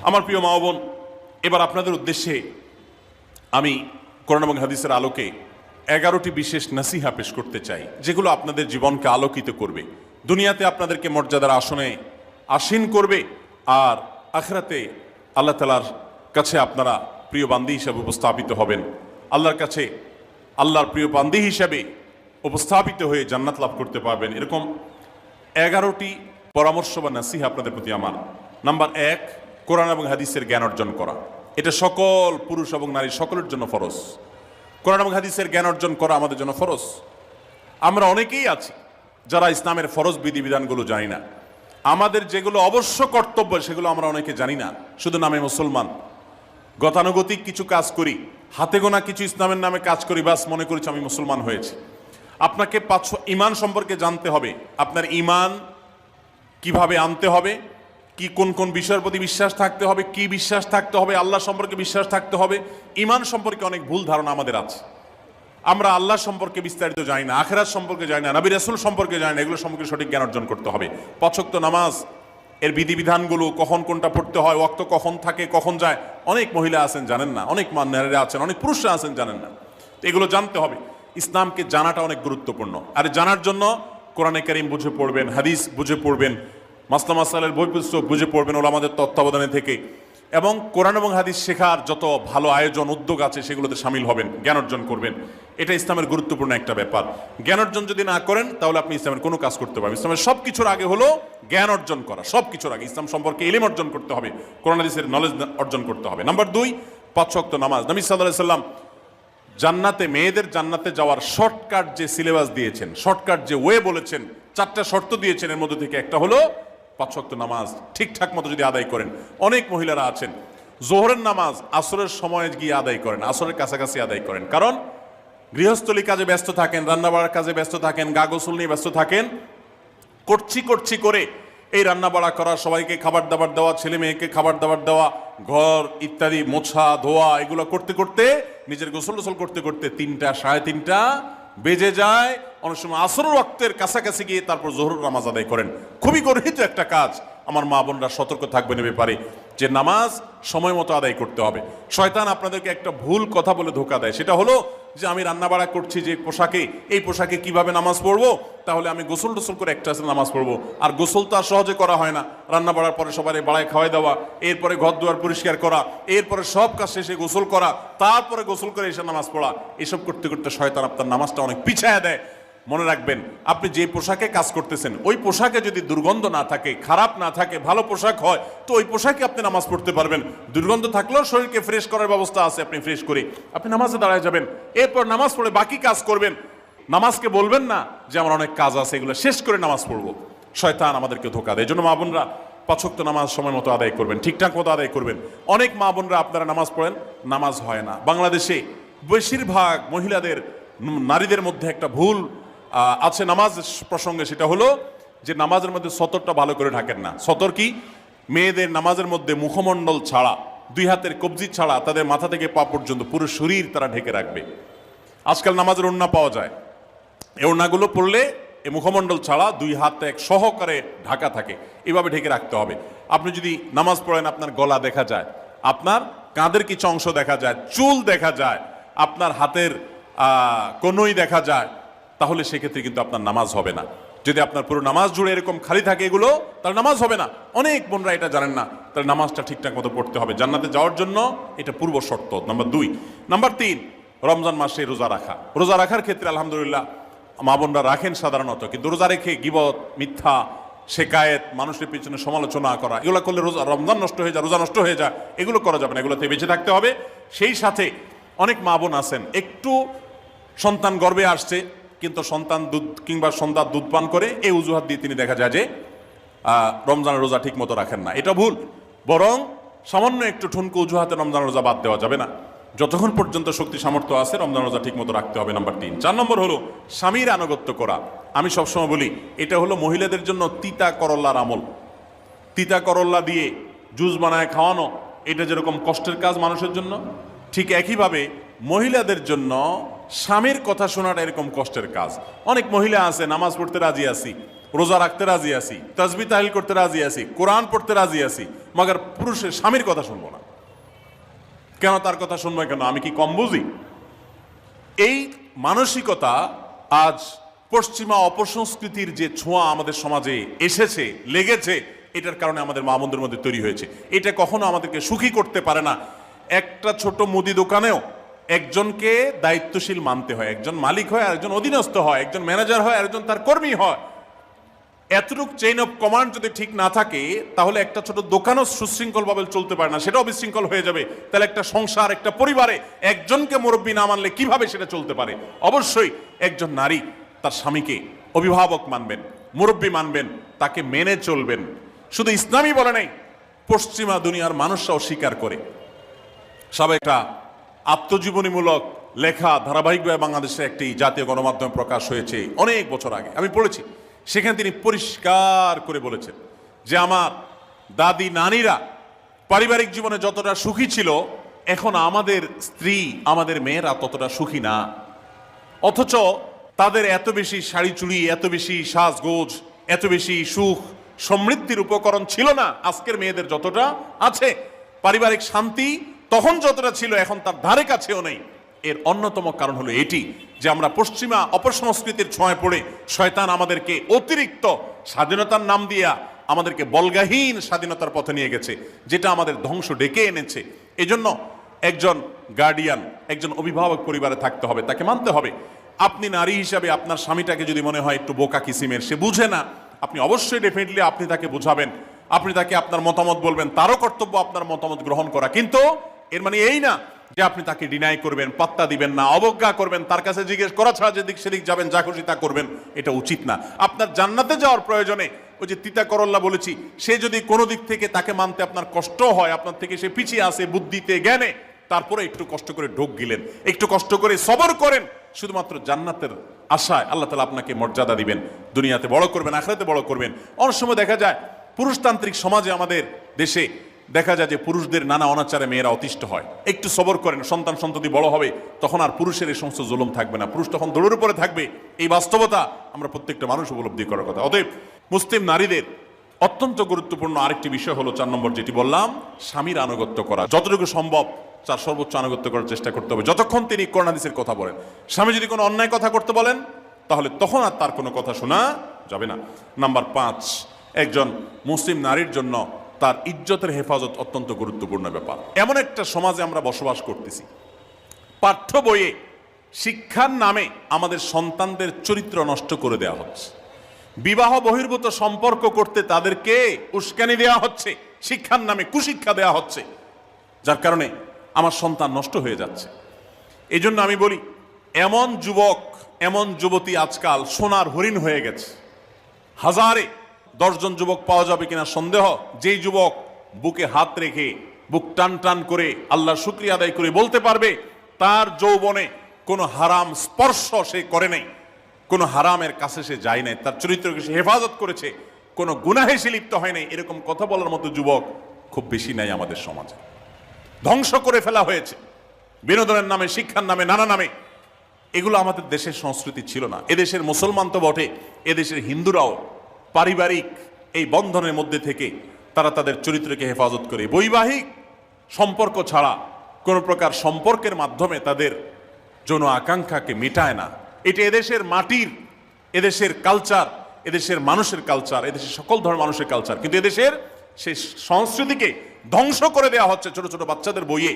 আমার প্রিয় মা ও বোন, এবার আপনাদের উদ্দেশ্যে আমি কোরআন এবং হাদিসের আলোকে 11টি বিশেষ নাসিহা পেশ করতে চাই, যেগুলো আপনাদের জীবনকে আলোকিত করবে, দুনিয়াতে আপনাদেরকে মর্যাদার আসনে আসীন করবে, আর আখিরাতে আল্লাহ তাআলার কাছে আপনারা প্রিয় বান্দী হিসাবে উপস্থাপিত হবেন। আল্লাহর কাছে আল্লাহর প্রিয় বান্দী হিসাবে উপস্থাপিত হয়ে জান্নাত লাভ করতে পারবেন। এরকম 11টি পরামর্শ বা নাসিহা আপনাদের প্রতি আমার। নাম্বার 1, কোরআন এবং হাদিসের জ্ঞান অর্জন করা। এটা সকল পুরুষ এবং নারী সকলের জন্য ফরজ। কোরআন এবং হাদিসের জ্ঞান অর্জন করা আমাদের জন্য ফরজ। আমরা অনেকেই আছি যারা ইসলামের ফরজ বিধিবিধানগুলো জানি না। আমাদের যেগুলো অবশ্য কর্তব্য সেগুলো আমরা অনেকে জানি না, শুধু নামে মুসলমান। গতানুগতিক কিছু কাজ করি, হাতে গোনা কিছু ইসলামের নামে কাজ করি, বাস মনে করেছি আমি মুসলমান হয়েছি। আপনাকে ঈমান সম্পর্কে জানতে হবে। আপনার ঈমান কিভাবে আনতে হবে, কি কোন কোন বিষয়ের প্রতি বিশ্বাস থাকতে হবে, কি বিশ্বাস থাকতে হবে, আল্লাহ সম্পর্কে বিশ্বাস থাকতে হবে। ঈমান সম্পর্কে অনেক ভুল ধারণা আমাদের আছে। আমরা আল্লাহ সম্পর্কে বিস্তারিত জানি না, আখিরাত সম্পর্কে জানি না, নবী রাসূল সম্পর্কে জানি না। এগুলো সম্পর্কে সঠিক জ্ঞান অর্জন করতে হবে। 5 ওয়াক্ত নামাজ এর বিধিবিধানগুলো, কখন কোনটা পড়তে হয়, ওয়াক্ত কখন থাকে কখন যায়, অনেক মহিলা আছেন জানেন না, অনেক নারীরা আছেন, অনেক পুরুষরা আছেন জানেন না। তো এগুলো জানতে হবে। ইসলামকে জানাটা অনেক গুরুত্বপূর্ণ। আর জানার জন্য কোরআনে কারীম বুঝে পড়বেন, হাদিস বুঝে পড়বেন, মাসলা মাসাইলের বই পুস্তক বুঝে পড়বেন ওলামাদের তত্ত্বাবধানে থেকে, এবং কোরআন এবং হাদিস শেখার যত ভালো আয়োজন উদ্যোগ আছে সেগুলোতে শামিল হবেন, জ্ঞান অর্জন করবেন। এটা ইসলামের গুরুত্বপূর্ণ একটা ব্যাপার। জ্ঞান অর্জন যদি না করেন তাহলে আপনি ইসলামের কোনো কাজ করতে পারবেন। ইসলামের সব কিছুর আগে হলো জ্ঞান অর্জন করা। সব কিছুর আগে ইসলাম সম্পর্কে ইলম অর্জন করতে হবে, কোরআন হাদিসের নলেজ অর্জন করতে হবে। নাম্বার 2, 5 ওয়াক্ত নামাজ। নবী সাল্লাল্লাহু আলাইহি সাল্লাম জান্নাতে, মেয়েদের জান্নাতে যাওয়ার শর্টকাট যে সিলেবাস দিয়েছেন, শর্টকাট যে ওয়ে বলেছেন, 4টা শর্ত দিয়েছেন। এর মধ্যে থেকে একটা হলো 5 ওয়াক্ত নামাজ ঠিকঠাক মতো যদি আদায় করেন। অনেক মহিলারা আছেন জোহরের নামাজ আসরের সময় গিয়ে আদায় করেন, আসরের কাছাকাছি আদায় করেন, কারণ গৃহস্থলী কাজে ব্যস্ত থাকেন, রান্নাবাড়ার কাজে ব্যস্ত থাকেন, গা গোসল নিয়ে ব্যস্ত থাকেন। করছি করে এই রান্নাবাড়া করা, সবাইকে খাবার দাবার দেওয়া, ছেলে মেয়েকে খাবার দাবার দেওয়া, ঘর ইত্যাদি মোছা ধোয়া, এগুলো করতে করতে, নিজের গোসল টোসল করতে করতে 3টা 3:30 বেজে যায়। অনেক সময় আসরের ওয়াক্তের কাছাকাছি গিয়ে তারপর জোহর নামাজ আদায় করেন। খুবই গর্হিত একটা কাজ। আমার মা বোনরা সতর্ক থাকবেন এ ব্যাপারে, যে নামাজ সময় মতো আদায় করতে হবে। শয়তান আপনাদেরকে একটা ভুল কথা বলে ধোঁকা দেয়, সেটা হলো যে আমি রান্নাবাড়া করছি যে পোশাকে, এই পোশাকে কিভাবে নামাজ পড়বো, তাহলে আমি গোসল টোসল করে একটা নামাজ পড়বো। আর গোসল তো আর সহজে করা হয় না। রান্নাবাড়ার পরে সবাই বাড়ায় খাওয়াই দেওয়া, এরপরে ঘর দুয়ার পরিষ্কার করা, এরপরে সব কাজ শেষে গোসল করা, তারপরে গোসল করে এসে নামাজ পড়া, এসব করতে করতে শয়তান আপনার নামাজটা অনেক পিছায়া দেয়। মনে রাখবেন, আপনি যে পোশাকে কাজ করতেছেন ওই পোশাকে যদি দুর্গন্ধ না থাকে, খারাপ না থাকে, ভালো পোশাক হয়, তো ওই পোশাকে আপনি নামাজ পড়তে পারবেন। দুর্গন্ধ থাকলেও শরীরকে ফ্রেশ করার ব্যবস্থা আছে, আপনি ফ্রেশ করে আপনি নামাজে দাঁড়ায় যাবেন, এরপর নামাজ পড়ে বাকি কাজ করবেন। নামাজকে বলবেন না যে আমার অনেক কাজ আছে, এগুলো শেষ করে নামাজ পড়বো। শয়তান আমাদেরকে ধোঁকা দেয়। এই জন্য মা বোনরা 5 ওয়াক্ত নামাজ সময় মতো আদায় করবেন, ঠিকঠাক মতো আদায় করবেন। অনেক মা বোনরা আপনারা নামাজ পড়েন, নামাজ হয় না। বাংলাদেশে বেশিরভাগ মহিলাদের, নারীদের মধ্যে একটা ভুল আছে নামাজ প্রসঙ্গে, সেটা হলো যে নামাজের মধ্যে সতরটা ভালো করে ঢাকেন না। সতর কি? মেয়েদের নামাজের মধ্যে মুখমণ্ডল ছাড়া, 2 হাতের কবজি ছাড়া তাদের মাথা থেকে পা পর্যন্ত পুরো শরীর তারা ঢেকে রাখবে। আজকাল নামাজের ওড়না পাওয়া যায়, এই ওড়নাগুলো পরলে এই মুখমণ্ডল ছাড়া 2 হাত এক সহকারে ঢাকা থাকে, এভাবে ঢেকে রাখতে হবে। আপনি যদি নামাজ পড়েন, আপনার গলা দেখা যায়, আপনার কাঁধের কিছু অংশ দেখা যায়, চুল দেখা যায়, আপনার হাতের কনুই দেখা যায়, তাহলে সেক্ষেত্রে কিন্তু আপনার নামাজ হবে না। যদি আপনার পুরো নামাজ জুড়ে এরকম খালি থাকে এগুলো, তাহলে নামাজ হবে না। অনেক বোনরা এটা জানেন না, তাহলে নামাজটা ঠিকঠাক মতো পড়তে হবে। জান্নাতে যাওয়ার জন্য এটা পূর্ব শর্ত, নাম্বার 2। নাম্বার 3, রমজান মাসে রোজা রাখা। রোজা রাখার ক্ষেত্রে আলহামদুলিল্লাহ মা বোনরা রাখেন সাধারণত, কিন্তু রোজা রেখে গীবত, মিথ্যা, শেকায়েত, মানুষের পিছনে সমালোচনা করা, এগুলো করলে রমজান নষ্ট হয়ে যায়, রোজা নষ্ট হয়ে যায়। এগুলো করা যাবে না, এগুলো থেকে বেঁচে থাকতে হবে। সেই সাথে অনেক মা বোন আছেন, একটু সন্তান গর্ভে আসছে, কিন্তু সন্তান দুধ কিংবা সন্তান দুধ পান করে, এই অজুহাত দিয়ে তিনি দেখা যায় যে রমজানের রোজা ঠিক মতো রাখেন না। এটা ভুল। বরং সামান্য একটু ঠুনকো অজুহাতে রমজানের রোজা বাদ দেওয়া যাবে না। যতক্ষণ পর্যন্ত শক্তি সামর্থ্য আছে রমজান রোজা ঠিক মতো রাখতে হবে। নাম্বার 3। 4 নম্বর হলো স্বামীর আনুগত্য করা। আমি সবসময় বলি এটা হলো মহিলাদের জন্য তিতা করল্লার আমল। তিতা করল্লা দিয়ে জুস বানায় খাওয়ানো, এটা যেরকম কষ্টের কাজ মানুষের জন্য, ঠিক একইভাবে মহিলাদের জন্য স্বামীর কথা শোনাটা এরকম কষ্টের কাজ। অনেক মহিলা আছে নামাজ পড়তে রাজি আছি, রোজা রাখতে রাজি আছি, তাসবিহ তাহলিল করতে রাজি আছি, কোরআন পড়তে রাজি আছি, মগর পুরুষের স্বামীর কথা শুনবো না। কেন তার কথা শুনবো কেন? আমি কি কম বুঝি? এই মানসিকতা আজ পশ্চিমা অপসংস্কৃতির যে ছোঁয়া আমাদের সমাজে এসেছে, লেগেছে, এটার কারণে আমাদের মা বোনদের মধ্যে তৈরি হয়েছে। এটা কখনো আমাদেরকে সুখী করতে পারে না। একটা ছোট মুদি দোকানেও একজনকে দায়িত্বশীল মানতে হয়, একজন মালিক হয় আর একজন অধীনস্থ হয়, একজন ম্যানেজার হয় আর একজন তার কর্মী হয়। এতটুক চেইন অফ কমান্ড যদি ঠিক না থাকে তাহলে একটা ছোট দোকানও সুশৃঙ্খল ভাবে চলতে পারে না, সেটাও বিশৃঙ্খল হয়ে যাবে। তাহলে একটা সংসার, একটা পরিবারে একজনকে মুরব্বী না মানলে কিভাবে সেটা চলতে পারে? অবশ্যই একজন নারী তার স্বামীকে অভিভাবক মানবেন, মুরব্বী মানবেন, তাকে মেনে চলবেন। শুধু ইসলামই বলে নাই, পশ্চিমা দুনিয়ার মানুষরাও স্বীকার করে। সব একটা আত্মজীবনীমূলক লেখা ধারাবাহিকভাবে বাংলাদেশে একটি জাতীয় গণমাধ্যমে প্রকাশ হয়েছে অনেক বছর আগে, আমি পড়েছি। সেখানে তিনি পরিষ্কার করে বলেছেন যে আমার দাদি নানীরা পারিবারিক জীবনে যতটা সুখী ছিল, এখন আমাদের স্ত্রী, আমাদের মেয়েরা ততটা সুখী না। অথচ তাদের এত বেশি শাড়ি চুড়ি, এত বেশি সাজগোজ, এত বেশি সুখ সমৃদ্ধির উপকরণ ছিল না আজকের মেয়েদের যতটা আছে। পারিবারিক শান্তি তখন যতটা ছিল এখন তার ধারে কাছেও নেই। এর অন্যতম কারণ হলো এটি যে আমরা পশ্চিমা অপসংস্কৃতির ছোঁয়ায় পড়ে শয়তান আমাদেরকে অতিরিক্ত স্বাধীনতার নাম দিয়া আমাদেরকে বলগাহীন স্বাধীনতার পথে নিয়ে গেছে, যেটা আমাদের ধ্বংস ডেকে এনেছে। এজন্য একজন গার্ডিয়ান, একজন অভিভাবক পরিবারে থাকতে হবে, তাকে মানতে হবে। আপনি নারী হিসাবে আপনার স্বামীটাকে যদি মনে হয় একটু বোকা কিসিমের, সে বুঝে না, আপনি অবশ্যই ডেফিনেটলি আপনি তাকে বোঝাবেন, আপনি তাকে আপনার মতামত বলবেন, তারও কর্তব্য আপনার মতামত গ্রহণ করা। কিন্তু এর মানে এই না যে আপনি তাকে ডিনাই করবেন, পাত্তা দিবেন না, অবজ্ঞা করবেন, তার কাছে জিজ্ঞেস করা ছাড়া যেদিক সেদিক যাবেন, যা খুশি তা করবেন, এটা উচিত না। আপনার জান্নাতে যাওয়ার প্রয়োজনে ওই যে তিতা করল্লা বলেছি, সে যদি কোনো দিক থেকে তাকে মানতে আপনার কষ্ট হয়, আপনার থেকে সে পিছিয়ে আসে বুদ্ধিতে জ্ঞানে, তারপরে একটু কষ্ট করে ঢোক গিলেন, একটু কষ্ট করে সবর করেন, শুধুমাত্র জান্নাতের আশায় আল্লাহ তাআলা আপনাকে মর্যাদা দিবেন, দুনিয়াতে বড় করবেন, আখিরাতে বড় করবেন। অনেক সময় দেখা যায় পুরুষতান্ত্রিক সমাজে আমাদের দেশে দেখা যায় যে পুরুষদের নানা অনাচারে মেয়েরা অতিষ্ঠ হয়। একটু সবর করেন, সন্তান সন্ততি বড় হবে, তখন আর পুরুষের এই সমস্ত জুলুম থাকবে না, পুরুষ তখন দৌড়ের উপরে থাকবে। এই বাস্তবতা আমরা প্রত্যেকটা মানুষ উপলব্ধি করার কথা। অতএব মুসলিম নারীদের অত্যন্ত গুরুত্বপূর্ণ আরেকটি বিষয় হলো 4 নম্বর যেটি বললাম, স্বামীর আনুগত্য করা। যতটুকু সম্ভব তার সর্বোচ্চ আনুগত্য করার চেষ্টা করতে হবে, যতক্ষণ তিনি কোরআন হাদিসের কথা বলেন। স্বামী যদি কোনো অন্যায় কথা করতে বলেন তাহলে তখন আর তার কোনো কথা শোনা যাবে না। নাম্বার 5, একজন মুসলিম নারীর জন্য তার ইজ্জতের হেফাজত অত্যন্ত গুরুত্বপূর্ণ ব্যাপার। এমন একটা সমাজে আমরা বসবাস করতেছি, পাঠ্য বইয়ে শিক্ষার নামে আমাদের সন্তানদের চরিত্র নষ্ট করে দেওয়া হচ্ছে, বিবাহ বহির্ভূত সম্পর্ক করতে তাদেরকে উস্কানি দেওয়া হচ্ছে, শিক্ষার নামে কুশিক্ষা দেওয়া হচ্ছে, যার কারণে আমার সন্তান নষ্ট হয়ে যাচ্ছে। এই জন্য আমি বলি, এমন যুবক, এমন যুবতী আজকাল সোনার হরিণ হয়ে গেছে। হাজারে 10 জন যুবক পাওয়া যাবে কিনা সন্দেহ, যেই যুবক বুকে হাত রেখে বুক টান টান করে আল্লাহর শুকরিয়া আদায় করে বলতে পারবে তার যৌবনে কোনো হারাম স্পর্শ সে করে নাই, কোনো হারামের কাছে সে যায় নাই, তার চরিত্রকে সে হেফাজত করেছে, কোনো গুনাহে সে লিপ্ত হয় নাই, এরকম কথা বলার মতো যুবক খুব বেশি নাই আমাদের সমাজে। ধ্বংস করে ফেলা হয়েছে বিনোদনের নামে, শিক্ষার নামে, নানা নামে। এগুলো আমাদের দেশের সংস্কৃতি ছিল না। এদেশের মুসলমান তো বটে, এদেশের হিন্দুরাও পারিবারিক এই বন্ধনের মধ্যে থেকে তারা তাদের চরিত্রকে হেফাজত করে, বৈবাহিক সম্পর্ক ছাড়া কোনো প্রকার সম্পর্কের মাধ্যমে তাদের যৌন আকাঙ্ক্ষাকে মেটায় না। এটা এদেশের মাটির, এদেশের কালচার, এদেশের মানুষের কালচার, এদেশের সকল ধরনের মানুষের কালচার, কিন্তু এদেশের সেই সংস্কৃতিকে ধ্বংস করে দেওয়া হচ্ছে ছোট ছোট বাচ্চাদের বইয়ে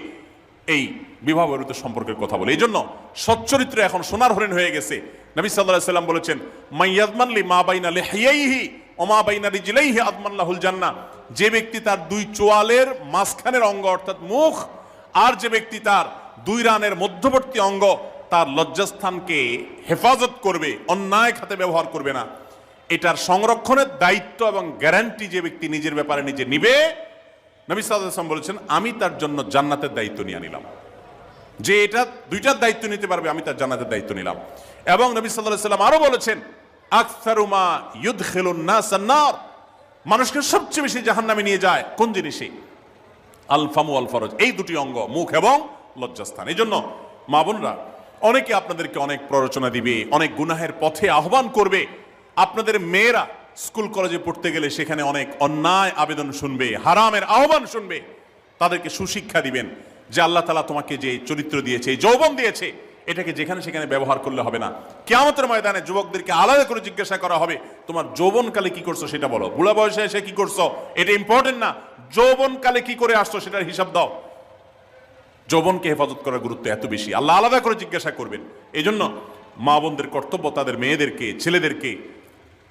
এই বিবাহ বহির্ভূত সম্পর্কের কথা বলে। এই জন্য সচ্চরিত্র এখন সোনার হরিণ হয়ে গেছে। নবী সাল্লাল্লাহু আলাইহি ওয়াসাল্লাম বলেছেন, মাইয়াজমান লি মা বাইনা লিহিয়াইহি ওয়া মা বাইনা রিজলাইহি আদমান লাহুল জান্নাহ। যে ব্যক্তি তার 2 চোয়ালের মাঝখানের অঙ্গ অর্থাৎ মুখ, আর যে ব্যক্তি তার 2 রানের মধ্যবর্তী অঙ্গ, তার লজ্জাস্থানকে হেফাজত করবে, অন্যায় খাতে ব্যবহার করবে না, এটার সংরক্ষণের দায়িত্ব এবং গ্যারান্টি যে ব্যক্তি নিজের ব্যাপারে নিজে নিবে, নবী সাল্লাল্লাহু আলাইহি ওয়াসাল্লাম বলেছেন, আমি তার জন্য জান্নাতের দায়িত্ব নিয়ে নিলাম। যে এটা 2টার দায়িত্ব নিতে পারবে, আমি তার জান্নাতের দায়িত্ব নিলাম। এবং নবী সাল্লাল্লাহু আলাইহি ওয়াসাল্লাম আরো বলেছেন, আকসারু মা ইউদখিলুন নাস আন-নার, মানুষকে সবচেয়ে বেশি জাহান্নামে নিয়ে যায় কোন জিনিসে? আল ফামু আল ফরজ, এই 2টি অঙ্গ, মুখ এবং লজ্জাস্থান। এই জন্য মা বোনরা, অনেকে আপনাদেরকে অনেক প্ররোচনা দিবে, অনেক গুনাহের পথে আহ্বান করবে। আপনাদের মেয়েরা স্কুল কলেজে পড়তে গেলে সেখানে অনেক অন্যায় আবেদন শুনবে, হারামের আহ্বান শুনবে। তাদেরকে সুশিক্ষা দিবেন যে আল্লাহ তাআলা তোমাকে যে চরিত্র দিয়েছে, এই যৌবন দিয়েছে, এটাকে যেখানে সেখানে ব্যবহার করলে হবে না। কিয়ামতের ময়দানে যুবকদেরকে আলাদা করে জিজ্ঞাসা করা হবে, তোমার যৌবনকালে কি করছো সেটা বলো, বুড়া বয়সে এসে কি করছো এটা ইম্পর্টেন্ট না, যৌবনকালে কি করে আসছো সেটার হিসাব দাও। যৌবনকে হেফাজত করার গুরুত্ব এত বেশি, আল্লাহ আলাদা করে জিজ্ঞাসা করবেন। এই জন্য মা বোনদের কর্তব্য তাদের মেয়েদেরকে, ছেলেদেরকে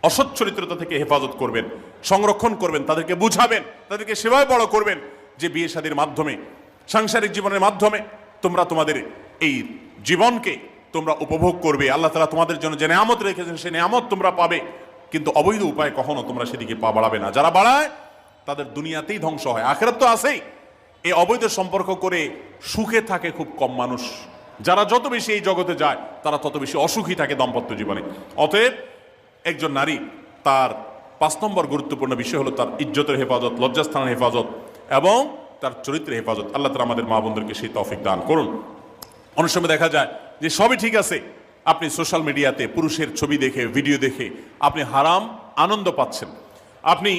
অসৎ চরিত্রতা থেকে হেফাজত করবেন, সংরক্ষণ করবেন, তাদেরকে বুঝাবেন, তাদেরকে সেভাবে বড় করবেন যে বিয়ে শাদীর মাধ্যমে, সাংসারিক জীবনের মাধ্যমে তোমরা তোমাদের এই জীবনকে তোমরা উপভোগ করবে। আল্লাহ তাআলা তোমাদের জন্য যে নেয়ামত রেখেছেন সেই নেয়ামত তোমরা পাবে, কিন্তু অবৈধ উপায়ে কখনো তোমরা সেদিকে পা বাড়াবে না। যারা বাড়ায় তাদের দুনিয়াতেই ধ্বংস হয়, আখিরাত তো আছেই। এই অবৈধ সম্পর্ক করে সুখে থাকে খুব কম মানুষ। যারা যত বেশি এই জগতে যায় তারা তত বেশি অসুখী থাকে দাম্পত্য জীবনে। অতএব একজন নারী তার 5 নম্বর গুরুত্বপূর্ণ বিষয় হলো তার ইজ্জতের হেফাজত, লজ্জাস্থানের হেফাজত এবং তার চরিত্রের হেফাজত। আল্লাহ তাআলা আমাদের মা বোনদেরকে সেই তৌফিক দান করুন। অনেক সময় দেখা যায় যে সবই ঠিক আছে, আপনি সোশ্যাল মিডিয়াতে পুরুষের ছবি দেখে, ভিডিও দেখে আপনি হারাম আনন্দ পাচ্ছেন। আপনি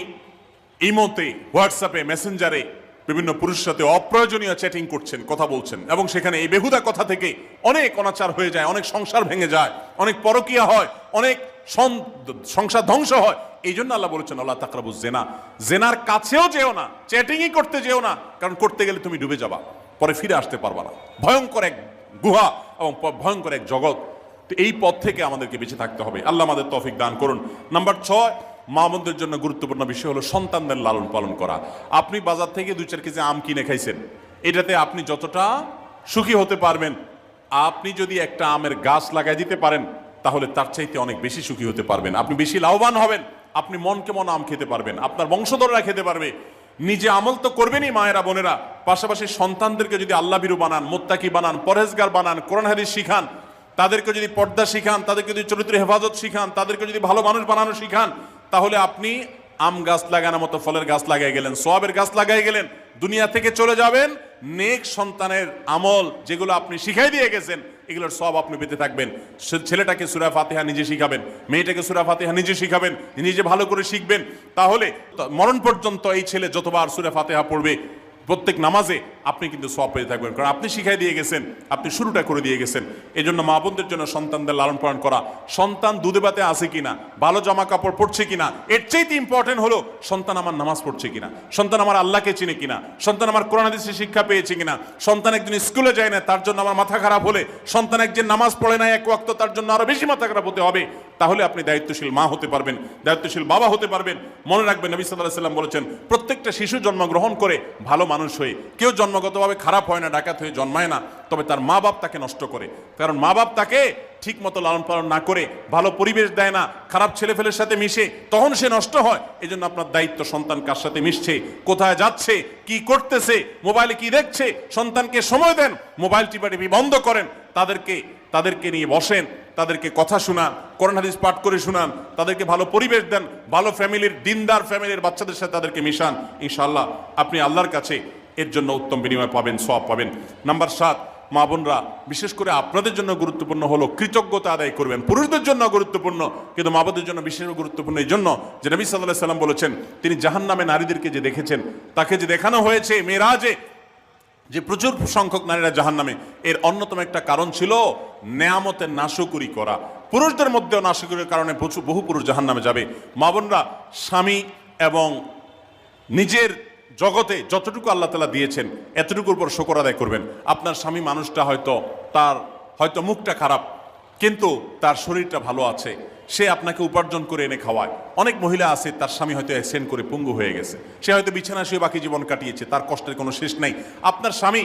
ইমোতে, হোয়াটসঅ্যাপে, মেসেঞ্জারে বিভিন্ন পুরুষের সাথে অপ্রয়োজনীয় চ্যাটিং করছেন, কথা বলছেন, এবং সেখানে এই বেহুদা কথা থেকে অনেক অনাচার হয়ে যায়, অনেক সংসার ভেঙে যায়, অনেক পরকীয়া হয়, অনেক সংসার ধ্বংস হয়। এই জন্য আল্লাহ বলেছেন আল্লাহ তাকরাবুজ জেনা, জেনার কাছেও যেও না, চ্যাটিংই করতে যেও না, কারণ করতে গেলে তুমি ডুবে যাবা, পরে ফিরে আসতে পারবা না। ভয়ঙ্কর এক গুহা এবং ভয়ঙ্কর এক জগৎ। তো এই পথ থেকে আমাদেরকে বেঁচে থাকতে হবে। আল্লাহ আমাদের তৌফিক দান করুন। নাম্বার 6, মা বোনদের জন্য গুরুত্বপূর্ণ বিষয় হলো সন্তানদের লালন পালন করা। আপনি বাজার থেকে 2-4 কেজি আম কিনে খাইছেন, এটাতে আপনি যতটা সুখী হতে পারবেন, আপনি যদি একটা আমের গাছ লাগাই দিতে পারেন তাহলে তার চাইতে অনেক বেশি সুখী হতে পারবেন, আপনি বেশি লাভবান হবেন, আপনি মনকে মন আম খেতে পারবেন, আপনার বংশধররা খেতে পারবে। নিজে আমল তো করবেনই মায়েরা, বোনেরা, পাশাপাশি সন্তানদেরকে যদি আল্লাহ ভীরু বানান, মুত্তাকি বানান, পরহেজগার বানান, কোরআন হাদিস শিখান, তাদেরকে যদি পর্দা শিখান, তাদেরকে যদি চরিত্রের হেফাজত শিখান, তাদেরকে যদি ভালো মানুষ বানানো শিখান, তাহলে আপনি আম গাছ লাগানোর মতো ফলের গাছ লাগাই গেলেন, সওয়াবের গাছ লাগাই গেলেন। দুনিয়া থেকে চলে যাবেন, নেক সন্তানের আমল যেগুলো আপনি শিখাই দিয়ে গেছেন এগুলোর সব আপনি পেতে থাকবেন। ছেলেটাকে সূরা ফাতিহা নিজে শিখাবেন, মেয়েটাকে সূরা ফাতিহা নিজে শিখাবেন, নিজে ভালো করে শিখবেন, তাহলে মরণ পর্যন্ত এই ছেলে যতবার সূরা ফাতিহা পড়বে প্রত্যেক নামাজে আপনি কিন্তু সওয়াব পেতে থাকবেন, কারণ আপনি শিখাই দিয়ে গেছেন, আপনি শুরুটা করে দিয়ে গেছেন। এই জন্য মা বোনদের জন্য সন্তানদের লালন পালন করা, সন্তান দুধে ভাতে আছে কিনা, ভালো জামা কাপড় পরছে কিনা, এর চাইতে ইম্পর্টেন্ট হলো সন্তান আমার নামাজ পড়ছে কিনা, সন্তান আমার আল্লাহকে চিনে কিনা, সন্তান আমার কোরআন হাদিসের শিক্ষা পেয়েছে কিনা। সন্তান একদিন স্কুলে যায় না, তার জন্য আমার মাথা খারাপ হলে, সন্তান একদিন নামাজ পড়ে না এক ওয়াক্ত, তার জন্য আরো বেশি মাথা খারাপ হতে হবে। তাহলে আপনি দায়িত্বশীল মা হতে পারবেন, দায়িত্বশীল বাবা হতে পারবেন। মনে রাখবেন নবী সাল্লাল্লাহু আলাইহি ওয়াসাল্লাম বলেছেন, প্রত্যেকটা শিশু জন্মগ্রহণ করে ভালো মানুষ হয়ে, কেউ জন্মগতভাবে খারাপ হয় না, ডাকাত হয়ে জন্মায় না, তবে তার মা বাপ তাকে নষ্ট করে। কারণ মা বাপ তাকে ঠিক মতো লালন পালন না করে, ভালো পরিবেশ দেয় না, খারাপ ছেলেফেলের সাথে মিশে, তখন সে নষ্ট হয়। এই জন্য আপনার দায়িত্ব সন্তান কার সাথে মিশছে, কোথায় যাচ্ছে, কি করতেছে, মোবাইলে কি দেখছে, সন্তানকে সময় দেন, মোবাইল টিপাটিপি বন্ধ করেন, তাদেরকে নিয়ে বসেন, তাদেরকে কথা শোনান, কোরআন হাদিস পাঠ করে শোনান, তাদেরকে ভালো পরিবেশ দেন, ভালো ফ্যামিলির, দিনদার ফ্যামিলির বাচ্চাদের সাথে তাদেরকে মিশান। ইনশাআল্লাহ আপনি আল্লাহর কাছে এর জন্য উত্তম বিনিময় পাবেন, সওয়াব পাবেন। নাম্বার 7, মা বোনরা বিশেষ করে আপনাদের জন্য গুরুত্বপূর্ণ হলো কৃতজ্ঞতা আদায় করবেন। পুরুষদের জন্য গুরুত্বপূর্ণ, কিন্তু মা বোনদের জন্য বিশেষ গুরুত্বপূর্ণ এই জন্য যে নবী সাল্লাল্লাহু আলাইহি ওয়াসাল্লাম বলেছেন, তিনি জাহান্নামে নারীদেরকে যে দেখেছেন, তাকে যে দেখানো হয়েছে মেরাজে, যে প্রচুর সংখ্যক নারীরা জাহান্নামে, এর অন্যতম একটা কারণ ছিল নেয়ামতের নাশকরি করা। পুরুষদের মধ্যেও নাশকরির কারণে বহু পুরুষ জাহান্নামে যাবে। মা বোনরা স্বামী এবং নিজের জগতে যতটুকু আল্লাহ তাআলা দিয়েছেন এতটুকুর উপর শুকর আদায় করবেন। আপনার স্বামী মানুষটা হয়তো মুখটা খারাপ, কিন্তু তার শরীরটা ভালো আছে, সে আপনাকে উপার্জন করে এনে খাওয়ায়। অনেক মহিলা আছে তার স্বামী হয়তো অ্যাক্সিডেন্ট করে পঙ্গু হয়ে গেছে, সে হয়তো বিছানা শুয়ে বাকি জীবন কাটিয়েছে, তার কষ্টের কোনো শেষ নাই। আপনার স্বামী